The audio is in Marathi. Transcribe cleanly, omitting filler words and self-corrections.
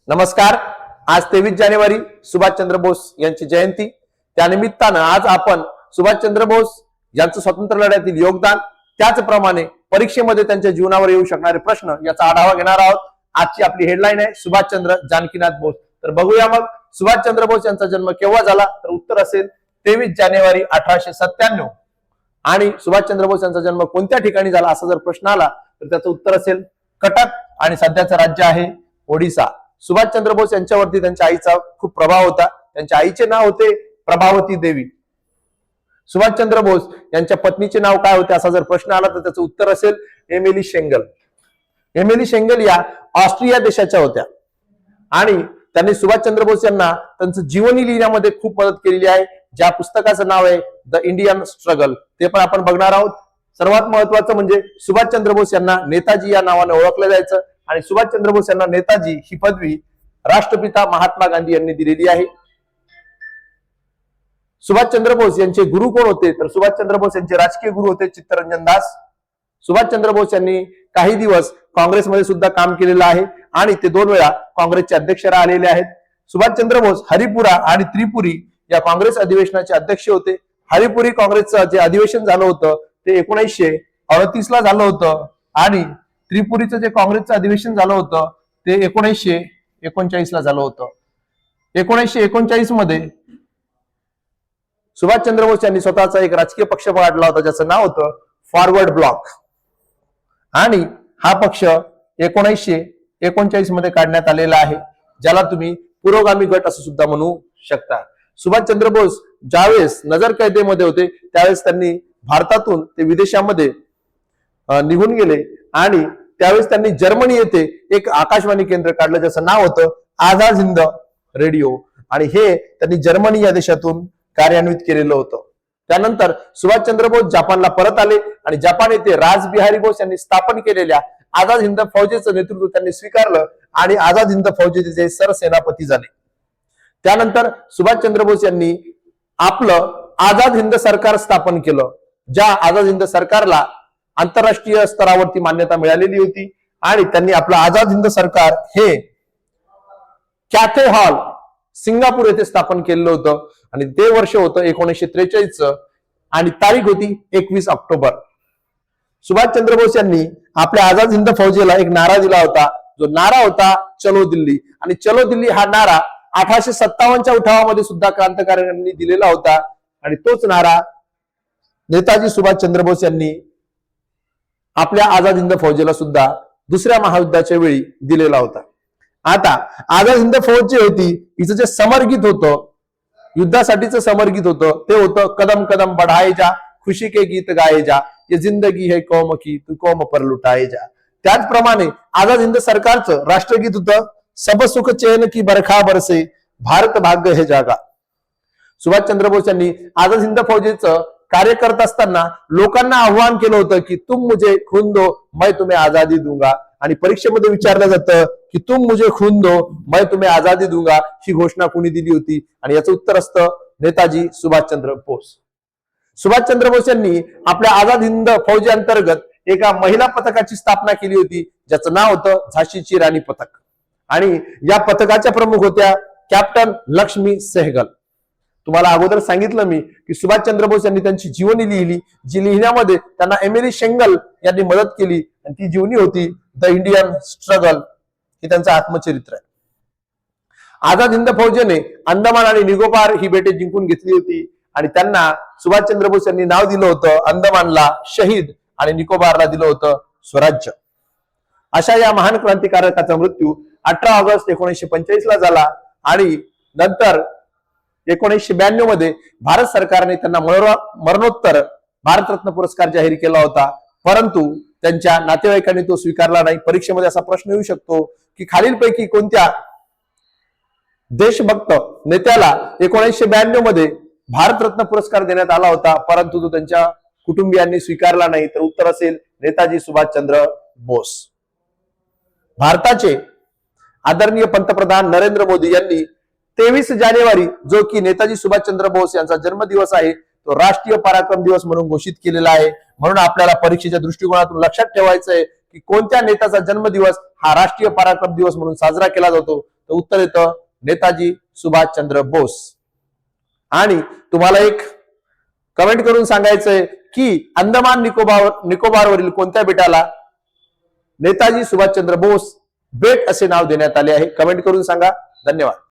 नमस्कार. आज 23 जानेवारी सुभाषचंद्र बोस यांची जयंती. त्यानिमित्तानं आज आपण सुभाषचंद्र बोस यांचं स्वातंत्र्य लढ्यातील योगदान, त्याचप्रमाणे परीक्षेमध्ये त्यांच्या जीवनावर येऊ शकणारे प्रश्न याचा आढावा घेणार आहोत. आजची आपली हेडलाईन आहे सुभाषचंद्र जानकीनाथ बोस. तर बघूया मग सुभाषचंद्र बोस यांचा जन्म केव्हा झाला. तर उत्तर असेल 23 जानेवारी 1897. आणि सुभाषचंद्र बोस यांचा जन्म कोणत्या ठिकाणी झाला असा जर प्रश्न आला तर त्याचं उत्तर असेल कटक, आणि सध्याचं राज्य आहे ओडिसा. सुभाषचंद्र बोस यांच्यावरती त्यांच्या आईचा खूप प्रभाव होता. त्यांच्या आईचे नाव होते प्रभावती देवी. सुभाषचंद्र बोस यांच्या पत्नीचे नाव काय होते असा जर प्रश्न आला तर त्याचं उत्तर असेल एमिली शेंगल. एमिली शेंगल या ऑस्ट्रिया देशाच्या होत्या आणि त्यांनी सुभाषचंद्र बोस यांना त्यांचं जीवनी लिहिण्यामध्ये खूप मदत केलेली आहे. ज्या पुस्तकाचं नाव आहे द इंडियन स्ट्रगल, ते पण आपण बघणार आहोत. सर्वात महत्वाचं म्हणजे सुभाषचंद्र बोस यांना नेताजी या नावाने ओळखलं जायचं आणि सुभाषचंद्र बोस यांना नेताजी ही पदवी राष्ट्रपिता महात्मा गांधी यांनी दिलेली आहे. सुभाषचंद्र बोस यांचे गुरु कोण होते तर सुभाषचंद्र बोस यांचे राजकीय गुरु होते चित्तरंजन दास. सुभाषचंद्र बोस यांनी काही दिवस काँग्रेसमध्ये सुद्धा काम केलेलं आहे आणि ते 2 वेळा काँग्रेसचे अध्यक्ष राहिलेले आहेत. सुभाषचंद्र बोस हरिपुरा आणि त्रिपुरी या काँग्रेस अधिवेशनाचे अध्यक्ष होते. हरिपुरी काँग्रेसचं जे अधिवेशन झालं होतं ते 1938 ला झालं होतं आणि त्रिपुरीचं जे काँग्रेसचं अधिवेशन झालं होतं ते 1939 ला झालं होतं. 1939 मध्ये सुभाषचंद्र बोस यांनी स्वतःचा एक राजकीय पक्ष काढला होता ज्याचं नाव होतं फॉरवर्ड ब्लॉक, आणि हा पक्ष 1939 मध्ये काढण्यात आलेला आहे, ज्याला तुम्ही पुरोगामी गट असं सुद्धा म्हणू शकता. सुभाषचंद्र बोस ज्यावेळेस नजर कैदेमध्ये होते त्यावेळेस त्यांनी भारतातून ते विदेशामध्ये निघून गेले आणि त्यावेळेस त्यांनी जर्मनी येथे एक आकाशवाणी केंद्र काढलं ज्याचं नाव होतं आझाद हिंद रेडिओ, आणि हे त्यांनी जर्मनी या देशातून कार्यान्वित केलेलं होतं. त्यानंतर सुभाषचंद्र बोस जपानला परत आले आणि जपान येथे रासबिहारी बोस यांनी स्थापन केलेल्या आझाद हिंद फौजेचं नेतृत्व त्यांनी स्वीकारलं आणि आझाद हिंद फौजेचे सरसेनापती झाले. त्यानंतर सुभाषचंद्र बोस यांनी आपलं आझाद हिंद सरकार स्थापन केलं, ज्या आझाद हिंद सरकारला आंतरराष्ट्रीय स्तरावरती मान्यता मिळालेली होती, आणि त्यांनी आपलं आझाद हिंद सरकार हे कॅथे हॉल सिंगापूर येथे स्थापन केलेलं होतं आणि ते वर्ष होतं 1943 आणि तारीख होती 21 ऑक्टोबर. सुभाषचंद्र बोस यांनी आपल्या आझाद हिंद फौजेला एक नारा दिला होता, जो नारा होता चलो दिल्ली. आणि चलो दिल्ली हा नारा 1857च्या उठावामध्ये सुद्धा क्रांतिकारकांनी दिलेला होता आणि तोच नारा नेताजी सुभाषचंद्र बोस यांनी आपल्या आझाद हिंद फौजेला सुद्धा दुसऱ्या महायुद्धाच्या वेळी दिलेला होता. आता आझाद हिंद फौज जी होती हिचं जे समरगीत होतं, युद्धासाठीचं समरगीत होतं, ते होतं कदम कदम बढ़ाए जा, खुशी के गीत गाए जा, ये जिंदगी है कौम की तू कौम पर लुटाए जा. त्याचप्रमाणे आझाद हिंद सरकारचं राष्ट्रगीत होतं सब सुख चैन की बरखा बरसे, भारत भाग्य है जागा. सुभाषचंद्र बोस यांनी आझाद हिंद फौजेचं कार्य करत असताना लोकांना आव्हान केलं होतं की तुम मुझे खून दो मैं तुम्हें आजादी दूंगा, आणि परीक्षेमध्ये विचारलं जातं की तुम मुझे खून दो मैं तुम्हें आजादी दूंगा ही घोषणा कोणी दिली होती, आणि याचं उत्तर असतं नेताजी सुभाषचंद्र बोस. सुभाषचंद्र बोस यांनी आपल्या आझाद हिंद फौजे अंतर्गत एका महिला पथकाची स्थापना केली होती ज्याचं नाव होतं झाशीची राणी पथक, आणि या पथकाच्या प्रमुख होत्या कॅप्टन लक्ष्मी सेहगल. तुम्हाला अगोदर सांगितलं मी की सुभाषचंद्र बोस यांनी त्यांची जीवनी लिहिली, जी लिहिण्यामध्ये त्यांना एमिली शेंगल यांनी मदत केली, आणि ती जीवनी होती द इंडियन स्ट्रगल. हे त्यांचं आत्मचरित्र आहे. आझाद हिंद फौजेने अंदमान आणि निकोबार ही बेटे जिंकून घेतली होती आणि त्यांना सुभाषचंद्र बोस यांनी नाव दिलं होतं अंदमानला शहीद आणि निकोबारला दिलं होतं स्वराज्य. अशा या महान क्रांतिकारकाचा मृत्यू 18 ऑगस्ट 1945 ला झाला आणि नंतर 1992 मध्ये भारत सरकारने त्यांना मरणोत्तर भारतरत्न पुरस्कार जाहीर केला होता, परंतु त्यांच्या नातेवाईकांनी तो स्वीकारला नाही. परीक्षेमध्ये असा प्रश्न येऊ शकतो की खालीलपैकी कोणत्या देशभक्त नेत्याला 1992 मध्ये भारतरत्न पुरस्कार देण्यात आला होता परंतु तो त्यांच्या कुटुंबियांनी स्वीकारला नाही, तर उत्तर असेल नेताजी सुभाषचंद्र बोस. भारताचे आदरणीय पंतप्रधान नरेंद्र मोदी यांनी 23 जानेवारी जो की नेताजी सुभाषचंद्र बोस यांचा जन्मदिवस आहे तो राष्ट्रीय पराक्रम दिवस म्हणून घोषित केलेला आहे. म्हणून आपल्याला परीक्षेच्या दृष्टिकोनातून लक्षात ठेवायचं आहे की कोणत्या नेत्याचा जन्मदिवस हा राष्ट्रीय पराक्रम दिवस म्हणून साजरा केला जातो, तर उत्तर येतं नेताजी सुभाषचंद्र बोस. आणि तुम्हाला एक कमेंट करून सांगायचंय की अंदमान निकोबारवरील कोणत्या बेटाला नेताजी सुभाषचंद्र बोस बेट असे नाव देण्यात आले आहे. कमेंट करून सांगा. धन्यवाद.